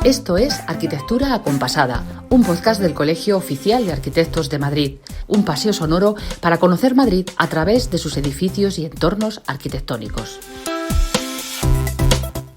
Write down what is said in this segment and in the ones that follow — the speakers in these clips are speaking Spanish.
Esto es Arquitectura Acompasada, un podcast del Colegio Oficial de Arquitectos de Madrid, un paseo sonoro para conocer Madrid a través de sus edificios y entornos arquitectónicos.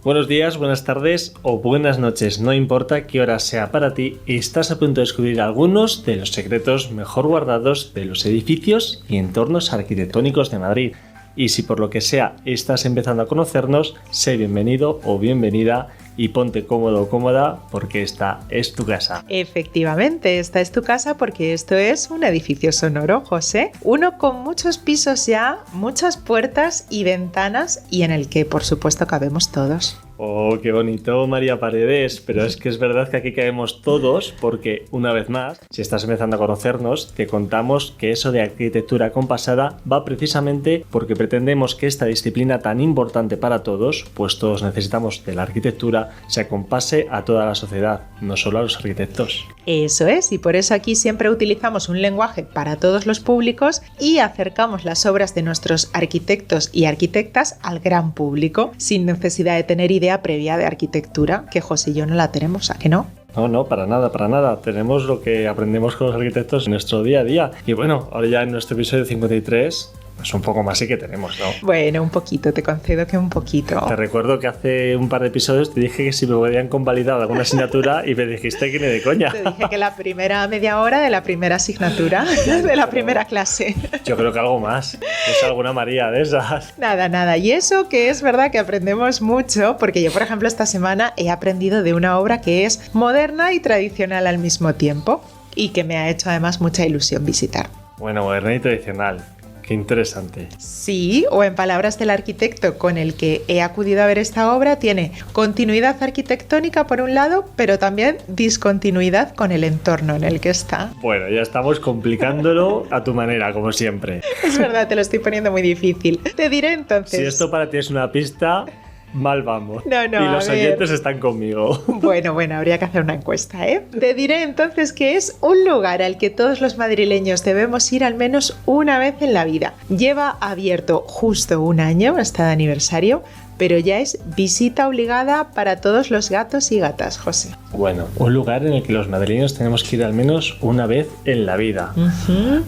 Buenos días, buenas tardes o buenas noches, no importa qué hora sea para ti, estás a punto de descubrir algunos de los secretos mejor guardados de los edificios y entornos arquitectónicos de Madrid. Y si por lo que sea estás empezando a conocernos, sé bienvenido o bienvenida y ponte cómodo o cómoda porque esta es tu casa. Efectivamente, esta es tu casa porque esto es un edificio sonoro, José. Uno con muchos pisos ya, muchas puertas y ventanas y en el que por supuesto cabemos todos. Oh, qué bonito, María Paredes, pero es que es verdad que aquí caemos todos porque, una vez más, si estás empezando a conocernos, te contamos que eso de arquitectura acompasada va precisamente porque pretendemos que esta disciplina tan importante para todos, pues todos necesitamos de la arquitectura, se acompase a toda la sociedad, no solo a los arquitectos. Eso es, y por eso aquí siempre utilizamos un lenguaje para todos los públicos y acercamos las obras de nuestros arquitectos y arquitectas al gran público, sin necesidad de tener idea previa de arquitectura, que José y yo no la tenemos, ¿a que no? No, para nada. Tenemos lo que aprendemos con los arquitectos en nuestro día a día. Y bueno, ahora ya en nuestro episodio 53... pues un poco más sí que tenemos, ¿no? Bueno, un poquito, te concedo que un poquito. Te recuerdo que hace un par de episodios te dije que si me podían convalidar alguna asignatura y me dijiste que ni de coña. Te dije que la primera media hora de la primera asignatura, de la primera clase. Yo creo que algo más, es alguna María de esas. Nada. Y eso que es verdad que aprendemos mucho, porque yo, por ejemplo, esta semana he aprendido de una obra que es moderna y tradicional al mismo tiempo y que me ha hecho además mucha ilusión visitar. Bueno, moderna y tradicional. Qué interesante. Sí, o en palabras del arquitecto con el que he acudido a ver esta obra, tiene continuidad arquitectónica por un lado, pero también discontinuidad con el entorno en el que está. Bueno, ya estamos complicándolo a tu manera, como siempre. Es verdad, te lo estoy poniendo muy difícil. Te diré entonces... Si esto para ti es una pista... mal vamos. No, y los oyentes están conmigo. Bueno, habría que hacer una encuesta, ¿eh? Te diré entonces que es un lugar al que todos los madrileños debemos ir al menos una vez en la vida. Lleva abierto justo un año, está de aniversario, pero ya es visita obligada para todos los gatos y gatas, José. Bueno, un lugar en el que los madrileños tenemos que ir al menos una vez en la vida.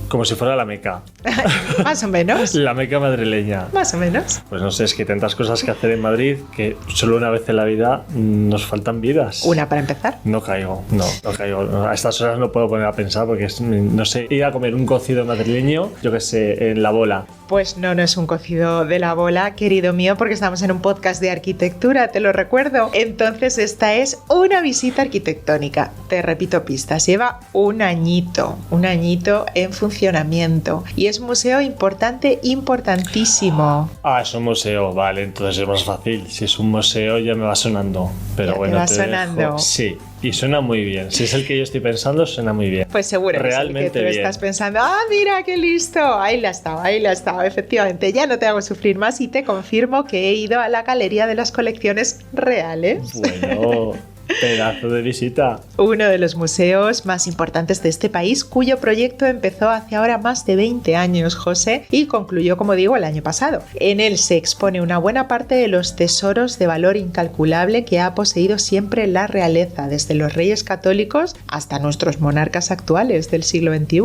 Como si fuera la Meca. Más o menos. La Meca madrileña. Más o menos. Pues no sé, es que hay tantas cosas que hacer en Madrid que solo una vez en la vida nos faltan vidas. ¿Una para empezar? No caigo. A estas horas no puedo poner a pensar porque, no sé, ir a comer un cocido madrileño, yo qué sé, en La Bola. Pues no es un cocido de La Bola, querido mío, porque estamos en un podcast de arquitectura, te lo recuerdo. Entonces esta es una visita arquitectónica. Te repito pistas, lleva un añito en funcionamiento y es un museo importante, importantísimo. Ah, es un museo, vale, entonces es más fácil. Si es un museo ya me va sonando. Pero ya bueno, te va sonando. Dejo. Sí. Y suena muy bien. Si es el que yo estoy pensando, suena muy bien. Pues seguro realmente que es el que tú estás pensando. ¡Ah, mira, qué listo! Ahí la ha estado. Efectivamente, ya no te hago sufrir más y te confirmo que he ido a la Galería de las Colecciones Reales. Bueno... pedazo de visita. Uno de los museos más importantes de este país, cuyo proyecto empezó hace ahora más de 20 años, José, y concluyó, como digo, el año pasado. En él se expone una buena parte de los tesoros de valor incalculable que ha poseído siempre la realeza, desde los reyes católicos hasta nuestros monarcas actuales del siglo XXI.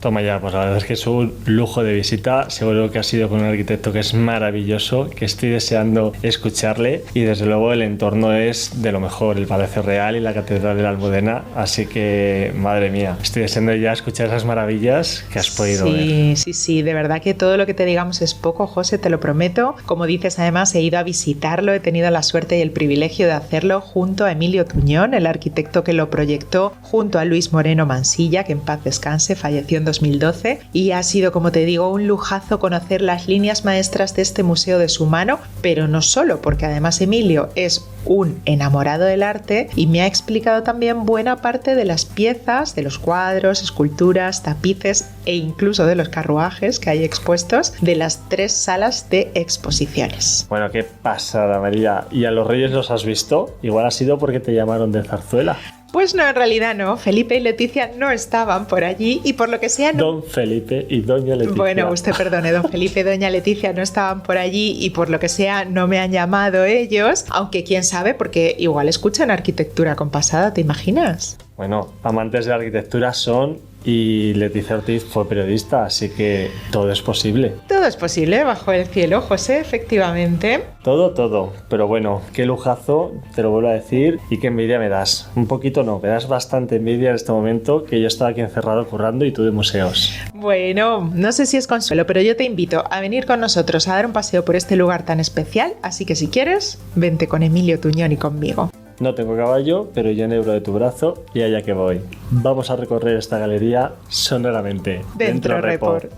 Toma ya, pues la verdad es que es un lujo de visita. Seguro que ha sido con un arquitecto que es maravilloso, que estoy deseando escucharle y desde luego el entorno es de lo mejor, el Palacio Real y la Catedral de la Almudena, así que madre mía, estoy deseando ya escuchar esas maravillas que has podido ver. Sí, de verdad que todo lo que te digamos es poco, José, te lo prometo. Como dices, además he ido a visitarlo, he tenido la suerte y el privilegio de hacerlo junto a Emilio Tuñón, el arquitecto que lo proyectó, junto a Luis Moreno Mansilla, que en paz descanse, falleció en 2012, y ha sido, como te digo, un lujazo conocer las líneas maestras de este museo de su mano, pero no solo, porque además Emilio es un enamorado del arte y me ha explicado también buena parte de las piezas, de los cuadros, esculturas, tapices e incluso de los carruajes que hay expuestos de las 3 salas de exposiciones. Bueno, qué pasada, María. ¿Y a los Reyes los has visto? Igual ha sido porque te llamaron de Zarzuela. Pues no, en realidad no. Felipe y Leticia no estaban por allí y por lo que sea... No... Don Felipe y doña Leticia. Bueno, usted perdone, don Felipe y doña Leticia no estaban por allí y por lo que sea no me han llamado ellos, aunque quién sabe, porque igual escuchan Arquitectura Compasada, ¿te imaginas? Bueno, amantes de la arquitectura son y Leticia Ortiz fue periodista, así que todo es posible. Todo es posible bajo el cielo, José, efectivamente. Todo. Pero bueno, qué lujazo, te lo vuelvo a decir, y qué envidia me das. Un poquito no, me das bastante envidia en este momento, que yo estaba aquí encerrado currando y tú de museos. Bueno, no sé si es consuelo, pero yo te invito a venir con nosotros a dar un paseo por este lugar tan especial, así que si quieres, vente con Emilio Tuñón y conmigo. No tengo caballo, pero yo enhebro de tu brazo y allá que voy. Vamos a recorrer esta galería sonoramente. Dentro Report.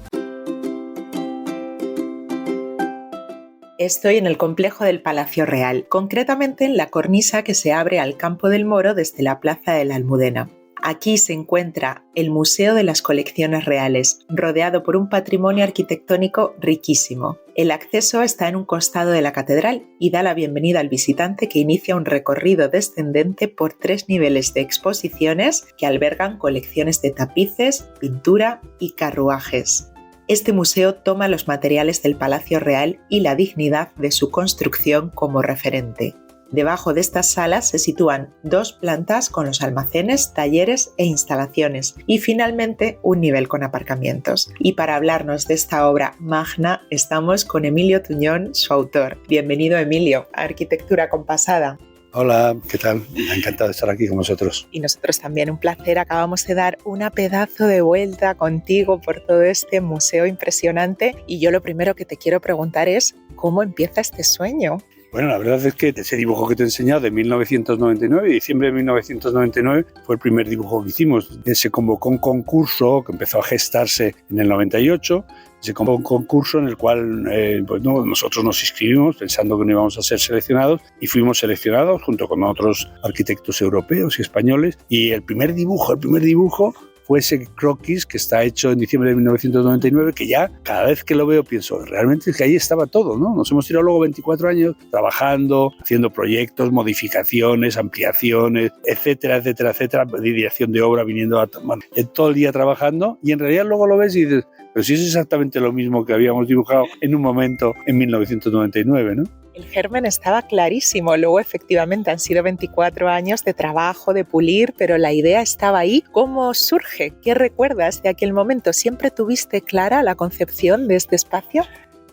Estoy en el complejo del Palacio Real, concretamente en la cornisa que se abre al Campo del Moro desde la Plaza de la Almudena. Aquí se encuentra el Museo de las Colecciones Reales, rodeado por un patrimonio arquitectónico riquísimo. El acceso está en un costado de la catedral y da la bienvenida al visitante que inicia un recorrido descendente por 3 niveles de exposiciones que albergan colecciones de tapices, pintura y carruajes. Este museo toma los materiales del Palacio Real y la dignidad de su construcción como referente. Debajo de estas salas se sitúan 2 plantas con los almacenes, talleres e instalaciones y finalmente un nivel con aparcamientos. Y para hablarnos de esta obra magna estamos con Emilio Tuñón, su autor. Bienvenido, Emilio, a Arquitectura Compasada. Hola, ¿qué tal? Encantado de estar aquí con vosotros. Y nosotros también, un placer. Acabamos de dar una pedazo de vuelta contigo por todo este museo impresionante y yo lo primero que te quiero preguntar es ¿cómo empieza este sueño? Bueno, la verdad es que ese dibujo que te he enseñado de 1999, diciembre de 1999, fue el primer dibujo que hicimos. Se convocó un concurso que empezó a gestarse en el 98. Se convocó un concurso en el cual nosotros nos inscribimos pensando que no íbamos a ser seleccionados y fuimos seleccionados junto con otros arquitectos europeos y españoles. Y el primer dibujo fue ese croquis que está hecho en diciembre de 1999, que ya cada vez que lo veo pienso, realmente es que ahí estaba todo, ¿no? Nos hemos tirado luego 24 años trabajando, haciendo proyectos, modificaciones, ampliaciones, etcétera, dirección de obra, viniendo todo el día trabajando y en realidad luego lo ves y dices, pero si es exactamente lo mismo que habíamos dibujado en un momento en 1999, ¿no? El germen estaba clarísimo, luego efectivamente han sido 24 años de trabajo, de pulir, pero la idea estaba ahí. ¿Cómo surge? ¿Qué recuerdas de aquel momento? ¿Siempre tuviste clara la concepción de este espacio?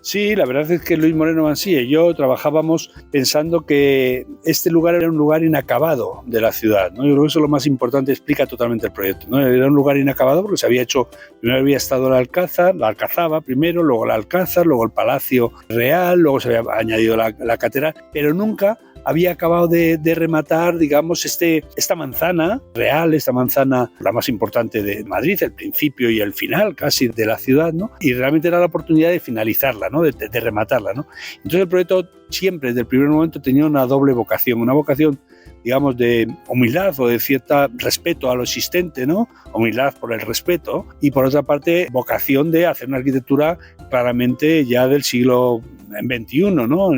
Sí, la verdad es que Luis Moreno Mansilla y yo trabajábamos pensando que este lugar era un lugar inacabado de la ciudad, ¿no? Yo creo que eso es lo más importante, explica totalmente el proyecto, ¿no? Era un lugar inacabado porque se había hecho, primero había estado la Alcazaba primero, luego la Alcázar, luego el Palacio Real, luego se había añadido la catedral, pero nunca había acabado de rematar, digamos, esta manzana real, esta manzana la más importante de Madrid, el principio y el final casi de la ciudad, ¿no? Y realmente era la oportunidad de finalizarla, ¿no? De rematarla, ¿no? Entonces el proyecto siempre, desde el primer momento, tenía una doble vocación, una vocación, digamos, de humildad o de cierto respeto a lo existente, ¿no? Humildad por el respeto y, por otra parte, vocación de hacer una arquitectura claramente ya del siglo XXI, ¿no?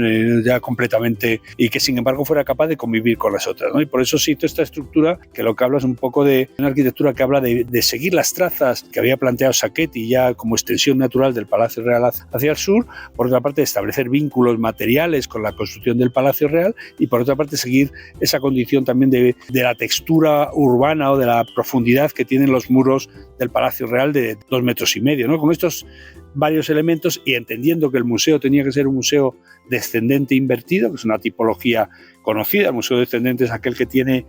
Ya completamente, y que sin embargo fuera capaz de convivir con las otras, ¿no? Y por eso sí, toda esta estructura, que lo que habla es un poco de una arquitectura que habla de seguir las trazas que había planteado Sacchetti ya como extensión natural del Palacio Real hacia el sur, por otra parte establecer vínculos materiales con la construcción del Palacio Real y por otra parte seguir esa condición también de la textura urbana o de la profundidad que tienen los muros del Palacio Real de 2,5 metros, ¿no? Con estos varios elementos y entendiendo que el museo tenía que ser un museo descendente invertido, que es una tipología conocida. El museo descendente es aquel que tiene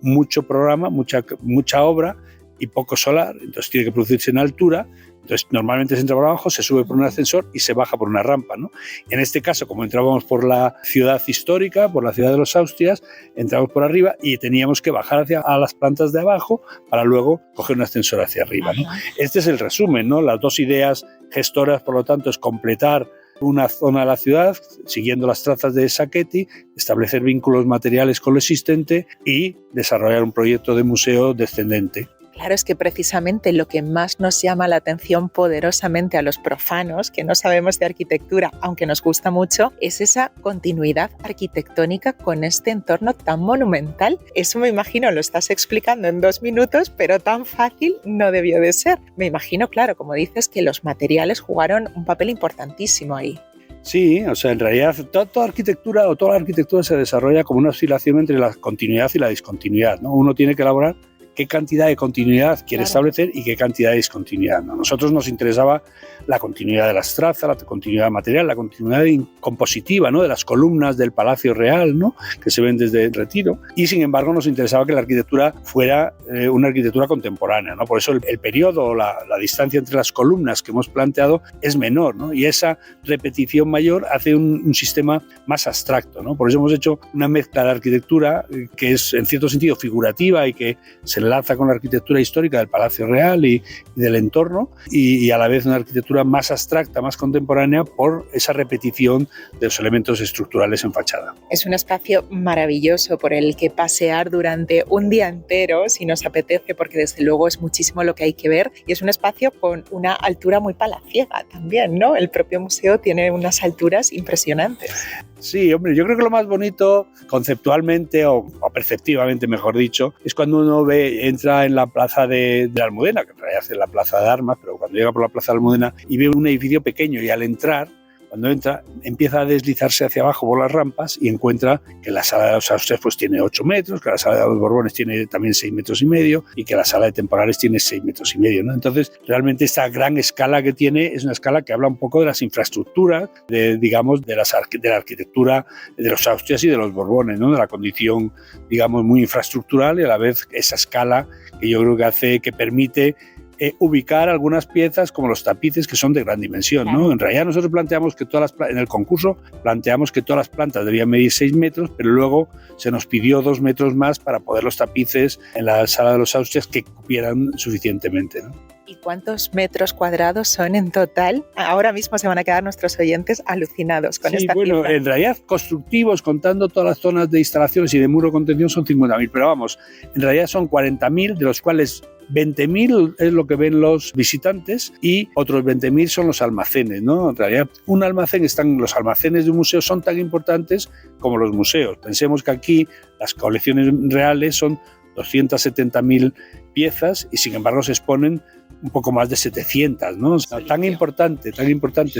mucho programa, mucha obra y poco solar, entonces tiene que producirse en altura. Entonces, normalmente se entra por abajo, se sube por un ascensor y se baja por una rampa, ¿no? En este caso, como entrábamos por la ciudad histórica, por la ciudad de los Austrias, entramos por arriba y teníamos que bajar a las plantas de abajo para luego coger un ascensor hacia arriba, ¿no? Este es el resumen, ¿no? Las dos ideas gestoras, por lo tanto, es completar una zona de la ciudad, siguiendo las trazas de Sacchetti, establecer vínculos materiales con lo existente y desarrollar un proyecto de museo descendente. Claro, es que precisamente lo que más nos llama la atención poderosamente a los profanos, que no sabemos de arquitectura, aunque nos gusta mucho, es esa continuidad arquitectónica con este entorno tan monumental. Eso me imagino, lo estás explicando en 2 minutos, pero tan fácil no debió de ser. Me imagino, claro, como dices, que los materiales jugaron un papel importantísimo ahí. Sí, o sea, en realidad toda arquitectura o toda la arquitectura se desarrolla como una oscilación entre la continuidad y la discontinuidad, ¿no? Uno tiene que elaborar qué cantidad de continuidad quiere establecer y qué cantidad de discontinuidad, ¿no? A nosotros nos interesaba la continuidad de las trazas, la continuidad material, la continuidad compositiva, ¿no? De las columnas del Palacio Real, ¿no? Que se ven desde el Retiro. Y sin embargo nos interesaba que la arquitectura fuera una arquitectura contemporánea, ¿no? Por eso el periodo, la distancia entre las columnas que hemos planteado es menor, ¿no? Y esa repetición mayor hace un sistema más abstracto, ¿no? Por eso hemos hecho una mezcla de arquitectura que es en cierto sentido figurativa y que se enlaza con la arquitectura histórica del Palacio Real y del entorno, y a la vez una arquitectura más abstracta, más contemporánea por esa repetición de los elementos estructurales en fachada. Es un espacio maravilloso por el que pasear durante un día entero si nos apetece, porque desde luego es muchísimo lo que hay que ver, y es un espacio con una altura muy palaciega también, ¿no? El propio museo tiene unas alturas impresionantes. Sí, hombre, yo creo que lo más bonito conceptualmente o perceptivamente, mejor dicho, es cuando uno entra en la plaza de la Almudena, que en realidad es la plaza de Armas, pero cuando llega por la plaza de la Almudena y ve un edificio pequeño, y al entrar, cuando entra, empieza a deslizarse hacia abajo por las rampas y encuentra que la sala de los Austrias pues tiene 8 metros, que la sala de los Borbones tiene también 6,5 metros y que la sala de Temporales tiene 6,5 metros, ¿no? Entonces, realmente esta gran escala que tiene es una escala que habla un poco de las infraestructuras, digamos, de la arquitectura de los Austrias y de los Borbones, ¿no? De la condición, digamos, muy infraestructural, y a la vez esa escala que yo creo que permite ubicar algunas piezas como los tapices, que son de gran dimensión, ¿no? En realidad nosotros planteamos que en el concurso planteamos que todas las plantas debían medir 6 metros, pero luego se nos pidió 2 metros más para poder los tapices en la sala de los Austrias que cupieran suficientemente, ¿no? ¿Y cuántos metros cuadrados son en total? Ahora mismo se van a quedar nuestros oyentes alucinados con esta bueno, cifra. En realidad constructivos, contando todas las zonas de instalaciones y de muro contención, son 50.000, pero vamos, en realidad son 40.000, de los cuales 20.000 es lo que ven los visitantes y otros 20.000 son los almacenes, ¿no? En realidad, los almacenes de un museo son tan importantes como los museos. Pensemos que aquí las colecciones reales son 270.000 piezas y sin embargo se exponen un poco más de 700, ¿no? O sea, tan importante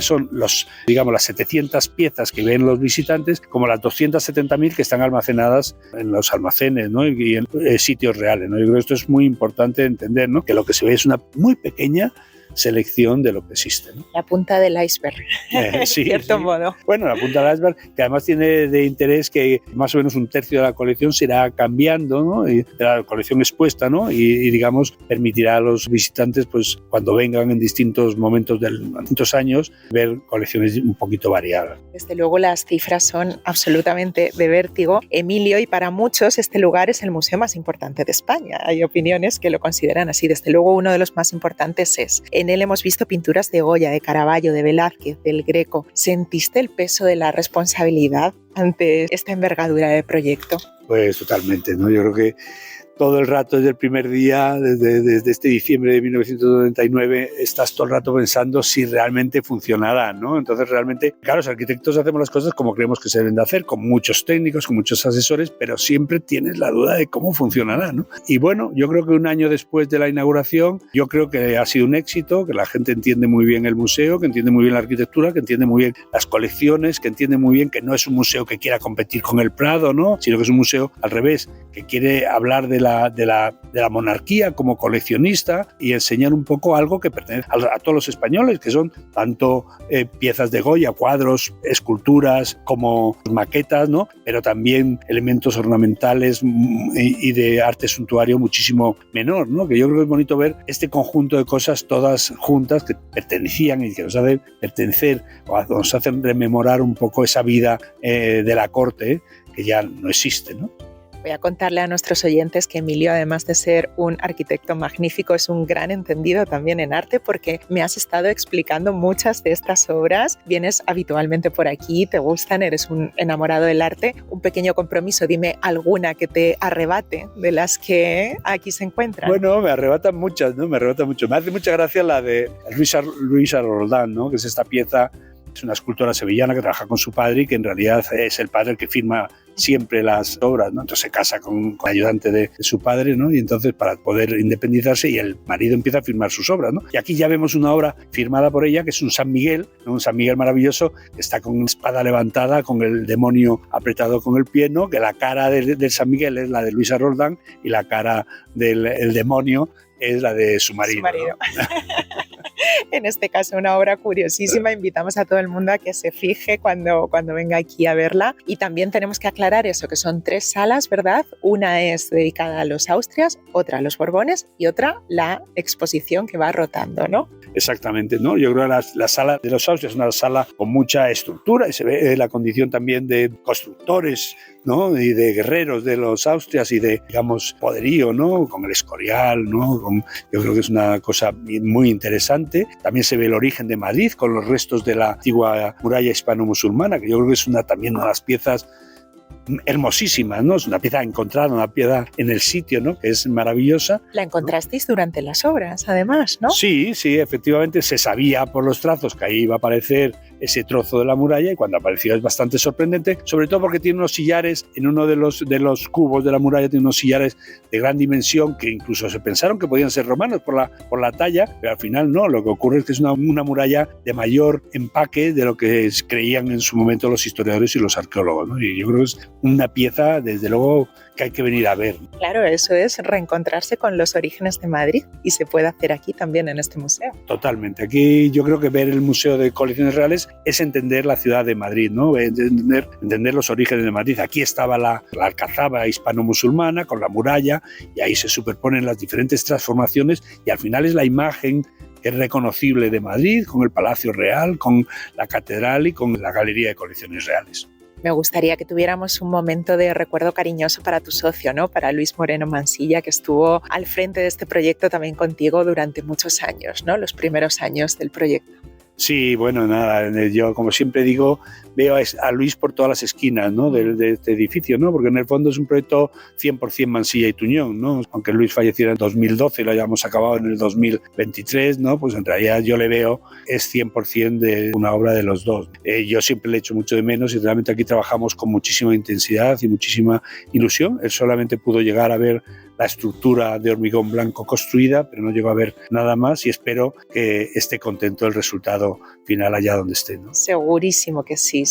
son las 700 piezas que ven los visitantes como las 270.000 que están almacenadas en los almacenes, ¿no? Y en sitios reales, ¿no? Yo creo que esto es muy importante entender, ¿no? Que lo que se ve es una muy pequeña selección de lo que existe, ¿no? La punta del iceberg, sí, en cierto modo. Bueno, la punta del iceberg, que además tiene de interés que más o menos un tercio de la colección se irá cambiando, ¿no? Y de la colección expuesta, ¿no? Y digamos, permitirá a los visitantes, pues, cuando vengan en distintos momentos de distintos años, ver colecciones un poquito variadas. Desde luego las cifras son absolutamente de vértigo, Emilio, y para muchos este lugar es el museo más importante de España. Hay opiniones que lo consideran así. Desde luego uno de los más importantes es. En él hemos visto pinturas de Goya, de Caravaggio, de Velázquez, del Greco. ¿Sentiste el peso de la responsabilidad ante esta envergadura del proyecto? Pues totalmente, ¿no? Yo creo que todo el rato desde el primer día, desde este diciembre de 1999, estás todo el rato pensando si realmente funcionará, ¿no? Entonces realmente, claro, los arquitectos hacemos las cosas como creemos que se deben de hacer, con muchos técnicos, con muchos asesores, pero siempre tienes la duda de cómo funcionará, ¿no? Y bueno, yo creo que un año después de la inauguración, yo creo que ha sido un éxito, que la gente entiende muy bien el museo, que entiende muy bien la arquitectura, que entiende muy bien las colecciones, que entiende muy bien que no es un museo que quiera competir con el Prado, ¿no? Sino que es un museo al revés, que quiere hablar de la monarquía como coleccionista y enseñar un poco algo que pertenece a todos los españoles, que son tanto piezas de Goya, cuadros, esculturas, como maquetas, ¿no? Pero también elementos ornamentales y de arte suntuario muchísimo menor, ¿no? Que yo creo que es bonito ver este conjunto de cosas todas juntas que pertenecían y que nos hacen pertenecer o nos hacen rememorar un poco esa vida de la corte que ya no existe, ¿no? Voy a contarle a nuestros oyentes que Emilio, además de ser un arquitecto magnífico, es un gran entendido también en arte, porque me has estado explicando muchas de estas obras. Vienes habitualmente por aquí, te gustan, eres un enamorado del arte. Un pequeño compromiso, dime alguna que te arrebate de las que aquí se encuentran. Bueno, me arrebatan muchas, ¿no? Me arrebatan mucho. Me hace mucha gracia la de Luisa Roldán, ¿no? Que es esta pieza, es una escultora sevillana que trabaja con su padre y que en realidad es el padre el que firma siempre las obras, ¿no? Entonces se casa con el ayudante de su padre, ¿no? Y entonces para poder independizarse y el marido empieza a firmar sus obras, ¿no? Y aquí ya vemos una obra firmada por ella que es un San Miguel, ¿no? Un San Miguel maravilloso que está con una espada levantada, con el demonio apretado con el pie, ¿no? Que la cara del San Miguel es la de Luisa Roldán y la cara del demonio es la de su marido. ¿No? En este caso, una obra curiosísima. Invitamos a todo el mundo a que se fije cuando venga aquí a verla. Y también tenemos que aclarar eso, que son 3 salas, ¿verdad? Una es dedicada a los Austrias, otra a los Borbones y otra la exposición que va rotando, ¿no? Exactamente, ¿no? Yo creo que la sala de los Austrias es una sala con mucha estructura y se ve la condición también de constructores, ¿no? Y de guerreros de los Austrias y de, digamos, poderío, ¿no? Con el Escorial, ¿no? Yo creo que es una cosa muy interesante. También se ve el origen de Madrid con los restos de la antigua muralla hispano-musulmana, que yo creo que es también una de las piezas hermosísimas, ¿no? Es una pieza encontrada, una pieza en el sitio, ¿no? Que es maravillosa. La encontrasteis durante las obras, además, ¿no? Sí, efectivamente se sabía por los trazos que ahí iba a aparecer ese trozo de la muralla y cuando apareció es bastante sorprendente, sobre todo porque tiene unos sillares, en uno de los cubos de la muralla tiene unos sillares de gran dimensión que incluso se pensaron que podían ser romanos por la talla, pero al final no, lo que ocurre es que es una muralla de mayor empaque de lo que creían en su momento los historiadores y los arqueólogos, ¿no? Y yo creo que es una pieza, desde luego, que hay que venir a ver. Claro, eso es reencontrarse con los orígenes de Madrid y se puede hacer aquí también en este museo. Totalmente. Aquí yo creo que ver el Museo de Colecciones Reales es entender la ciudad de Madrid, ¿no? Entender los orígenes de Madrid. Aquí estaba la alcazaba hispano-musulmana con la muralla y ahí se superponen las diferentes transformaciones y al final es la imagen que es reconocible de Madrid con el Palacio Real, con la Catedral y con la Galería de Colecciones Reales. Me gustaría que tuviéramos un momento de recuerdo cariñoso para tu socio, ¿no? Para Luis Moreno Mansilla, que estuvo al frente de este proyecto también contigo durante muchos años, ¿no? Los primeros años del proyecto. Sí, bueno, nada, yo como siempre digo, veo a Luis por todas las esquinas, ¿no? de este edificio, ¿no? Porque en el fondo es un proyecto 100% Mansilla y Tuñón, ¿no? Aunque Luis falleciera en 2012 y lo hayamos acabado en el 2023, ¿no? Pues en realidad yo le veo es 100% de una obra de los dos. Yo siempre le echo mucho de menos y realmente aquí trabajamos con muchísima intensidad y muchísima ilusión. Él solamente pudo llegar a ver la estructura de hormigón blanco construida, pero no llegó a ver nada más y espero que esté contento del resultado final allá donde esté, ¿no? Segurísimo que sí,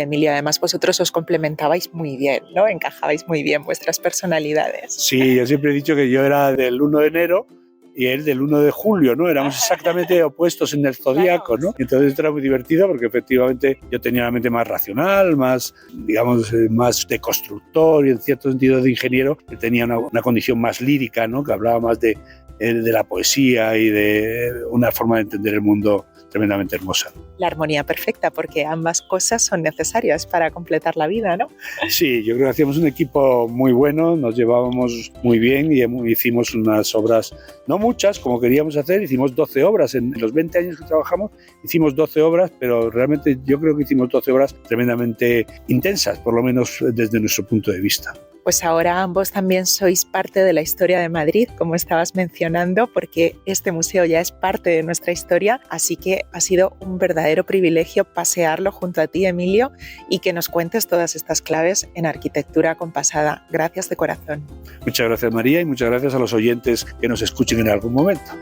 Emilio. Además, vosotros os complementabais muy bien, ¿no? Encajabais muy bien vuestras personalidades. Sí, yo siempre he dicho que yo era del 1 de enero y él del 1 de julio, ¿no? Éramos exactamente opuestos en el zodíaco, ¿no? Entonces esto era muy divertido porque efectivamente yo tenía la mente más racional, más, digamos, más de constructor y en cierto sentido de ingeniero, que tenía una condición más lírica, ¿no? Que hablaba más de la poesía y de una forma de entender el mundo tremendamente hermosa. La armonía perfecta, porque ambas cosas son necesarias para completar la vida, ¿no? Sí, yo creo que hacíamos un equipo muy bueno, nos llevábamos muy bien y hicimos unas obras, no muchas como queríamos hacer, hicimos 12 obras, en los 20 años que trabajamos hicimos 12 obras, pero realmente yo creo que hicimos 12 obras tremendamente intensas, por lo menos desde nuestro punto de vista. Pues ahora ambos también sois parte de la historia de Madrid, como estabas mencionando, porque este museo ya es parte de nuestra historia, así que ha sido un verdadero privilegio pasearlo junto a ti, Emilio, y que nos cuentes todas estas claves en arquitectura compasada. Gracias de corazón. Muchas gracias, María, y muchas gracias a los oyentes que nos escuchen en algún momento.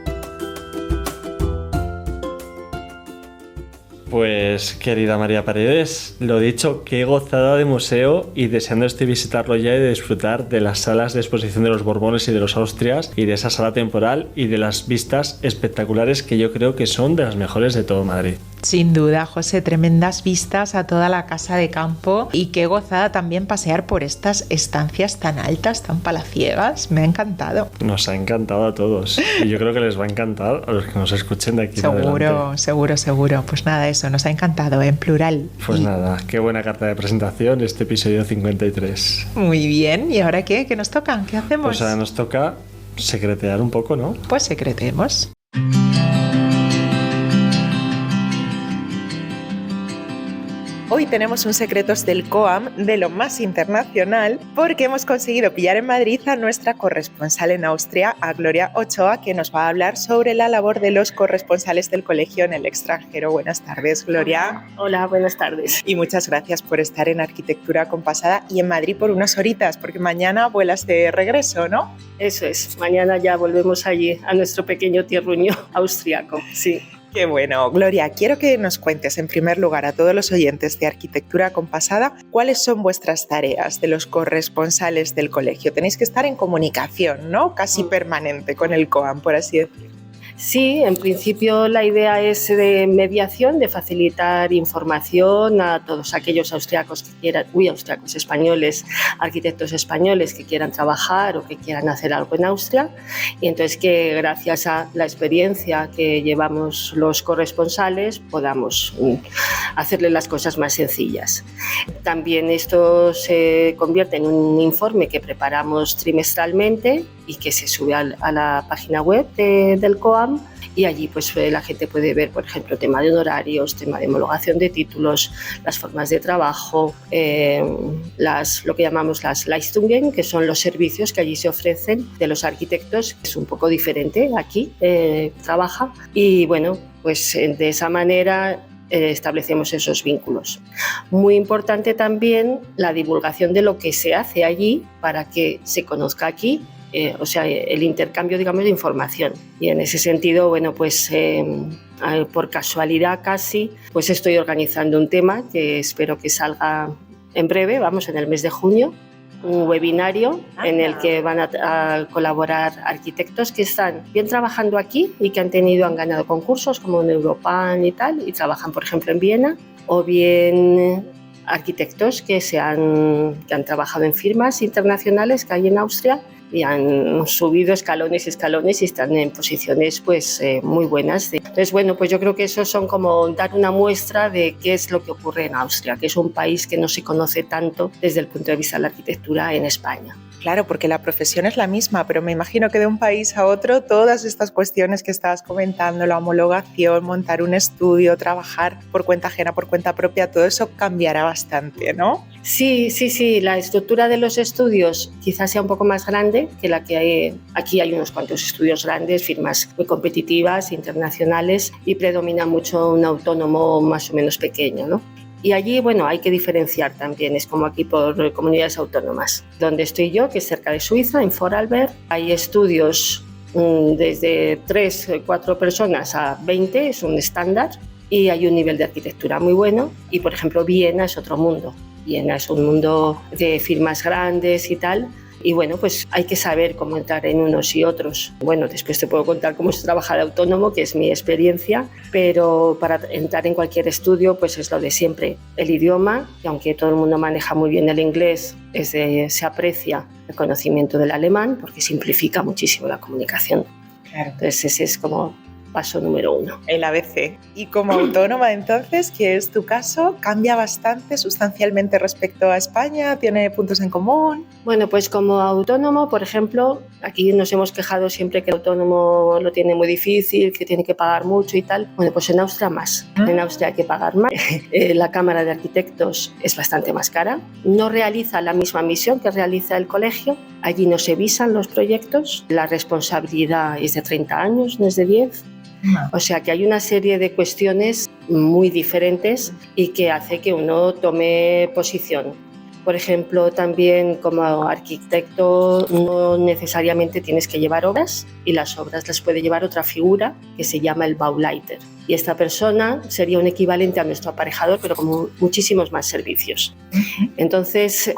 Pues querida María Paredes, lo dicho, qué gozada de museo y deseando estoy visitarlo ya y de disfrutar de las salas de exposición de los Borbones y de los Austrias y de esa sala temporal y de las vistas espectaculares que yo creo que son de las mejores de todo Madrid. Sin duda, José, tremendas vistas a toda la casa de campo y qué gozada también pasear por estas estancias tan altas, tan palaciegas. Me ha encantado. Nos ha encantado a todos y yo creo que les va a encantar a los que nos escuchen de aquí en adelante. Seguro. Pues nada, eso, nos ha encantado, en plural. Pues nada, qué buena carta de presentación este episodio 53. Muy bien, ¿y ahora qué? ¿Qué nos toca? ¿Qué hacemos? Pues ahora nos toca secretear un poco, ¿no? Pues secretemos. Hoy tenemos un Secretos del COAM de lo más internacional porque hemos conseguido pillar en Madrid a nuestra corresponsal en Austria, a Gloria Ochoa, que nos va a hablar sobre la labor de los corresponsales del colegio en el extranjero. Buenas tardes, Gloria. Hola, buenas tardes. Y muchas gracias por estar en Arquitectura Compasada y en Madrid por unas horitas, porque mañana vuelas de regreso, ¿no? Eso es, mañana ya volvemos allí a nuestro pequeño tierruño austriaco, sí. Qué bueno. Gloria, quiero que nos cuentes en primer lugar a todos los oyentes de Arquitectura Compasada cuáles son vuestras tareas de los corresponsales del colegio. Tenéis que estar en comunicación, ¿no? Casi permanente con el COAM, por así decirlo. Sí, en principio la idea es de mediación, de facilitar información a todos aquellos austriacos que quieran, españoles, arquitectos españoles que quieran trabajar o que quieran hacer algo en Austria. Y entonces que gracias a la experiencia que llevamos los corresponsales podamos hacerle las cosas más sencillas. También esto se convierte en un informe que preparamos trimestralmente y que se sube a la página web del COAM. Y allí pues la gente puede ver, por ejemplo, tema de honorarios, tema de homologación de títulos, las formas de trabajo, lo que llamamos las Leistungen, que son los servicios que allí se ofrecen de los arquitectos, que es un poco diferente aquí, trabaja. Y bueno, pues de esa manera establecemos esos vínculos. Muy importante también la divulgación de lo que se hace allí para que se conozca aquí. O sea, el intercambio, digamos, de información. Y en ese sentido, bueno, pues por casualidad casi, pues estoy organizando un tema que espero que salga en breve, vamos, en el mes de junio, un webinario en el que van a colaborar arquitectos que están bien trabajando aquí y que han ganado concursos como en Europan y tal, y trabajan, por ejemplo, en Viena, o bien arquitectos que han trabajado en firmas internacionales que hay en Austria y han subido escalones y están en posiciones pues muy buenas. Entonces, bueno, pues yo creo que eso son como dar una muestra de qué es lo que ocurre en Austria, que es un país que no se conoce tanto desde el punto de vista de la arquitectura en España. Claro, porque la profesión es la misma, pero me imagino que de un país a otro todas estas cuestiones que estabas comentando, la homologación, montar un estudio, trabajar por cuenta ajena, por cuenta propia, todo eso cambiará bastante, ¿no? Sí, la estructura de los estudios quizás sea un poco más grande que la que hay. Aquí hay unos cuantos estudios grandes, firmas muy competitivas, internacionales, y predomina mucho un autónomo más o menos pequeño, ¿no? Y allí, bueno, hay que diferenciar también, es como aquí por comunidades autónomas. Donde estoy yo, que es cerca de Suiza, en Vorarlberg, hay estudios desde 3, 4 personas a 20, es un estándar, y hay un nivel de arquitectura muy bueno. Y, por ejemplo, Viena es otro mundo. Viena es un mundo de firmas grandes y tal. Y bueno, pues hay que saber cómo entrar en unos y otros. Bueno, después te puedo contar cómo es trabajar de autónomo, que es mi experiencia, pero para entrar en cualquier estudio, pues es lo de siempre. El idioma, que aunque todo el mundo maneja muy bien el inglés, se aprecia el conocimiento del alemán, porque simplifica muchísimo la comunicación. Claro. Entonces ese es como paso número 1. El ABC. Y como autónoma, entonces, que es tu caso, ¿cambia bastante, sustancialmente respecto a España? ¿Tiene puntos en común? Bueno, pues como autónomo, por ejemplo, aquí nos hemos quejado siempre que el autónomo lo tiene muy difícil, que tiene que pagar mucho y tal. Bueno, pues en Austria más. En Austria hay que pagar más. La Cámara de Arquitectos es bastante más cara. No realiza la misma misión que realiza el colegio. Allí no se visan los proyectos. La responsabilidad es de 30 años, no es de 10. O sea que hay una serie de cuestiones muy diferentes y que hace que uno tome posición. Por ejemplo, también como arquitecto no necesariamente tienes que llevar obras, y las obras las puede llevar otra figura que se llama el Bauleiter. Y esta persona sería un equivalente a nuestro aparejador, pero con muchísimos más servicios. Entonces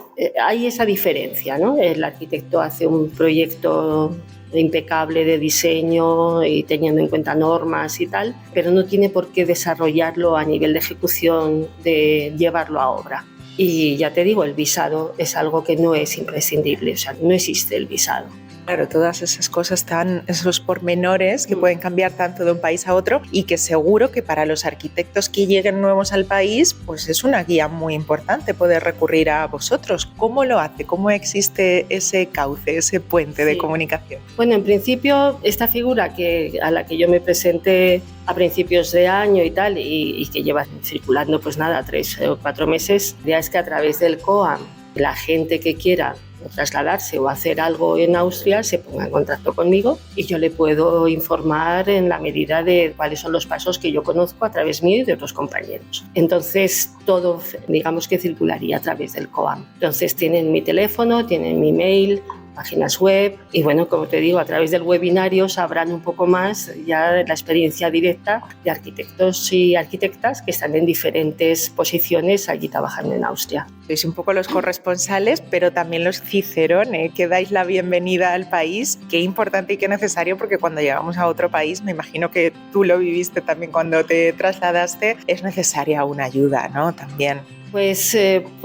hay esa diferencia, ¿no? El arquitecto hace un proyecto impecable de diseño y teniendo en cuenta normas y tal, pero no tiene por qué desarrollarlo a nivel de ejecución, de llevarlo a obra. Y ya te digo, el visado es algo que no es imprescindible, o sea, no existe el visado. Claro, todas esas cosas, esos pormenores que pueden cambiar tanto de un país a otro y que seguro que para los arquitectos que lleguen nuevos al país, pues es una guía muy importante poder recurrir a vosotros. ¿Cómo lo hace? ¿Cómo existe ese cauce, ese puente de comunicación? Bueno, en principio, esta figura a la que yo me presenté a principios de año y tal, y que lleva circulando pues nada, 3 o 4 meses, ya es que a través del COAM, la gente que quiera trasladarse o hacer algo en Austria se ponga en contacto conmigo y yo le puedo informar en la medida de cuáles son los pasos que yo conozco a través mío y de otros compañeros. Entonces todo, digamos que circularía a través del COAM. Entonces tienen mi teléfono, tienen mi mail, páginas web y bueno, como te digo, a través del webinario sabrán un poco más ya de la experiencia directa de arquitectos y arquitectas que están en diferentes posiciones allí trabajando en Austria. Sois un poco los corresponsales, pero también los cicerones que dais la bienvenida al país. Qué importante y qué necesario, porque cuando llegamos a otro país, me imagino que tú lo viviste también cuando te trasladaste, es necesaria una ayuda, ¿no? También. Pues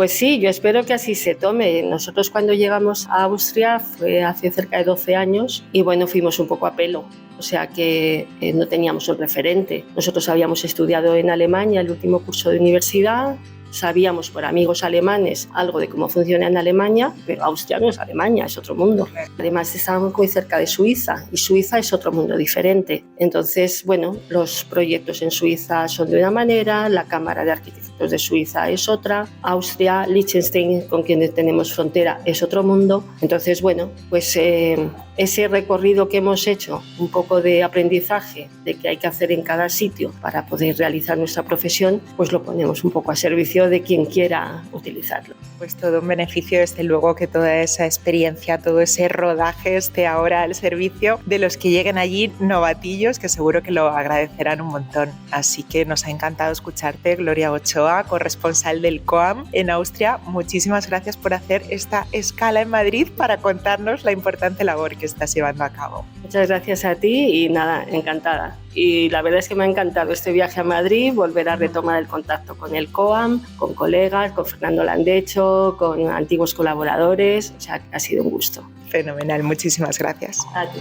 sí, yo espero que así se tome. Nosotros cuando llegamos a Austria fue hace cerca de 12 años y bueno, fuimos un poco a pelo. O sea que no teníamos un referente. Nosotros habíamos estudiado en Alemania el último curso de universidad, sabíamos por amigos alemanes algo de cómo funciona en Alemania, pero Austria no es Alemania, es otro mundo. Además estábamos muy cerca de Suiza y Suiza es otro mundo diferente. Entonces, bueno, los proyectos en Suiza son de una manera, la Cámara de Arquitectos de Suiza es otra, Austria, Liechtenstein, con quienes tenemos frontera, es otro mundo. Entonces, bueno, pues ese recorrido que hemos hecho, un poco de aprendizaje de qué hay que hacer en cada sitio para poder realizar nuestra profesión, pues lo ponemos un poco a servicio de quien quiera utilizarlo. Pues todo un beneficio, desde luego, que toda esa experiencia, todo ese rodaje esté ahora al servicio de los que lleguen allí novatillos, que seguro que lo agradecerán un montón. Así que nos ha encantado escucharte, Gloria Ochoa, corresponsal del COAM en Austria. Muchísimas gracias por hacer esta escala en Madrid para contarnos la importante labor que estás llevando a cabo. Muchas gracias a ti y nada, encantada. Y la verdad es que me ha encantado este viaje a Madrid, volver a retomar el contacto con el COAM, con colegas, con Fernando Landecho, con antiguos colaboradores, o sea, ha sido un gusto. Fenomenal, muchísimas gracias. A ti.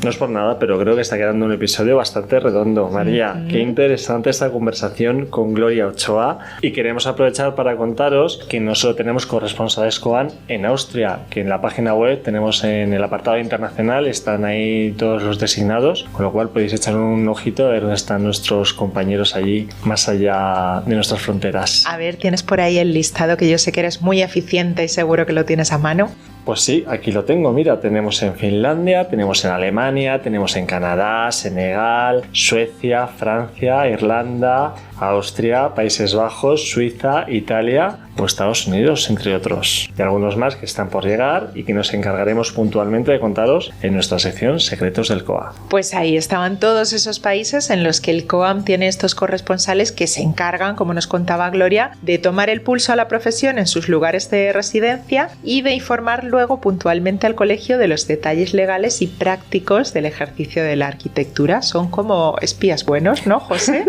No es por nada, pero creo que está quedando un episodio bastante redondo. María, qué interesante esta conversación con Gloria Ochoa, y queremos aprovechar para contaros que no solo tenemos corresponsales COAM en Austria, que en la página web tenemos en el apartado internacional, están ahí todos los designados, con lo cual podéis echar un ojito a ver dónde están nuestros compañeros allí, más allá de nuestras fronteras. A ver, tienes por ahí el listado, que yo sé que eres muy eficiente y seguro que lo tienes a mano. Pues sí, aquí lo tengo, mira, tenemos en Finlandia, tenemos en Alemania, tenemos en Canadá, Senegal, Suecia, Francia, Irlanda, Austria, Países Bajos, Suiza, Italia o Estados Unidos, entre otros. Y algunos más que están por llegar y que nos encargaremos puntualmente de contaros en nuestra sección Secretos del COAM. Pues ahí estaban todos esos países en los que el COAM tiene estos corresponsales que se encargan, como nos contaba Gloria, de tomar el pulso a la profesión en sus lugares de residencia y de informar luego puntualmente al colegio de los detalles legales y prácticos del ejercicio de la arquitectura. Son como espías buenos, ¿no, José?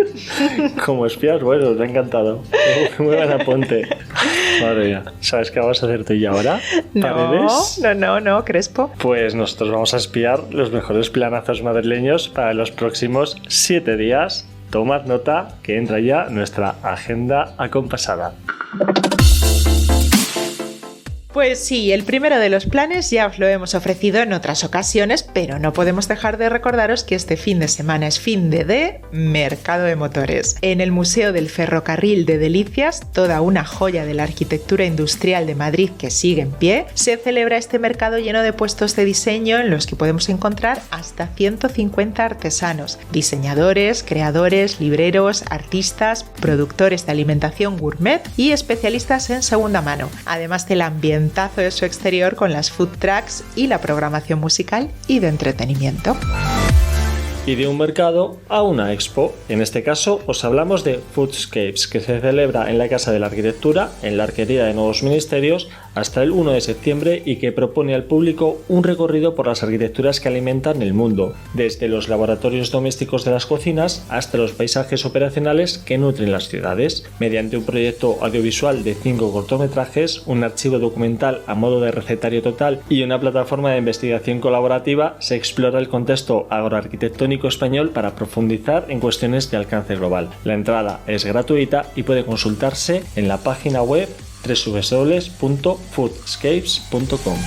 Como espías buenos, me ha encantado. Muy buen apunte. Madre mía, ¿sabes qué vamos a hacer tú y yo ahora? ¿Paredes? No, Crespo. Pues nosotros vamos a espiar los mejores planazos madrileños para los próximos 7 días. Tomad nota que entra ya nuestra agenda acompasada. Pues sí, el primero de los planes ya os lo hemos ofrecido en otras ocasiones, pero no podemos dejar de recordaros que este fin de semana es fin de Mercado de Motores. En el Museo del Ferrocarril de Delicias, toda una joya de la arquitectura industrial de Madrid que sigue en pie, se celebra este mercado lleno de puestos de diseño en los que podemos encontrar hasta 150 artesanos, diseñadores, creadores, libreros, artistas, productores de alimentación gourmet y especialistas en segunda mano, además del ambientazo de su exterior con las food trucks y la programación musical y de entretenimiento. y de un mercado a una expo. En este caso os hablamos de Foodscapes, que se celebra en la Casa de la Arquitectura, en la Arquería de Nuevos Ministerios, hasta el 1 de septiembre y que propone al público un recorrido por las arquitecturas que alimentan el mundo, desde los laboratorios domésticos de las cocinas hasta los paisajes operacionales que nutren las ciudades. Mediante un proyecto audiovisual de 5 cortometrajes, un archivo documental a modo de recetario total y una plataforma de investigación colaborativa, se explora el contexto agroarquitectónico español para profundizar en cuestiones de alcance global. La entrada es gratuita y puede consultarse en la página web www.foodscapes.com.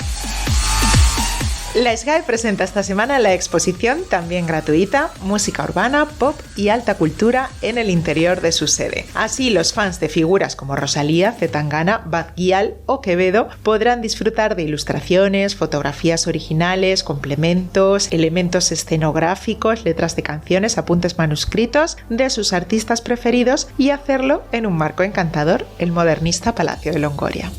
La SGAE presenta esta semana la exposición, también gratuita, Música Urbana, Pop y Alta Cultura en el interior de su sede. Así, los fans de figuras como Rosalía, Zetangana, Bad Gyal o Quevedo podrán disfrutar de ilustraciones, fotografías originales, complementos, elementos escenográficos, letras de canciones, apuntes manuscritos de sus artistas preferidos y hacerlo en un marco encantador, el modernista Palacio de Longoria.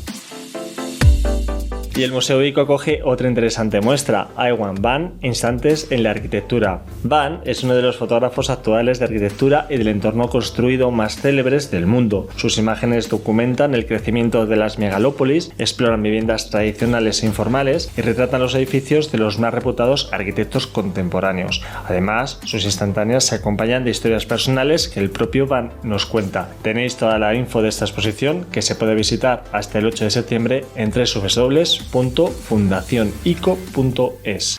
Y el Museo ICO acoge otra interesante muestra, I Want Van, Instantes en la Arquitectura. Van es uno de los fotógrafos actuales de arquitectura y del entorno construido más célebres del mundo. Sus imágenes documentan el crecimiento de las megalópolis, exploran viviendas tradicionales e informales y retratan los edificios de los más reputados arquitectos contemporáneos. Además, sus instantáneas se acompañan de historias personales que el propio Van nos cuenta. Tenéis toda la info de esta exposición, que se puede visitar hasta el 8 de septiembre en www.fundacionico.es.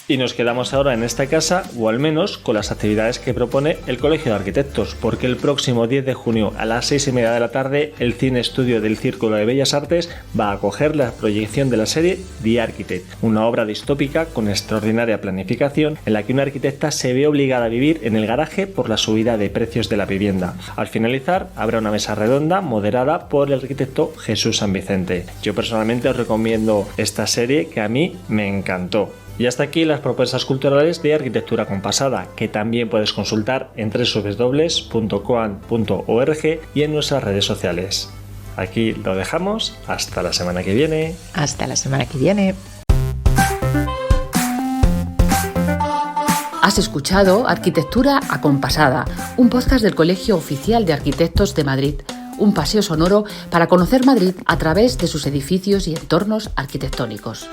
Y nos quedamos ahora en esta casa, o al menos con las actividades que propone el Colegio de Arquitectos, porque el próximo 10 de junio a las 6:30 de la tarde el Cine Estudio del Círculo de Bellas Artes va a acoger la proyección de la serie The Architect, una obra distópica con extraordinaria planificación en la que una arquitecta se ve obligada a vivir en el garaje por la subida de precios de la vivienda. Al finalizar habrá una mesa redonda moderada por el arquitecto Jesús San Vicente. Yo personalmente os recomiendo esta serie, que a mí me encantó. Y hasta aquí las propuestas culturales de Arquitectura Compasada, que también puedes consultar en www.coan.org y en nuestras redes sociales. Aquí lo dejamos, hasta la semana que viene. Hasta la semana que viene. Has escuchado Arquitectura Acompasada, un podcast del Colegio Oficial de Arquitectos de Madrid, un paseo sonoro para conocer Madrid a través de sus edificios y entornos arquitectónicos.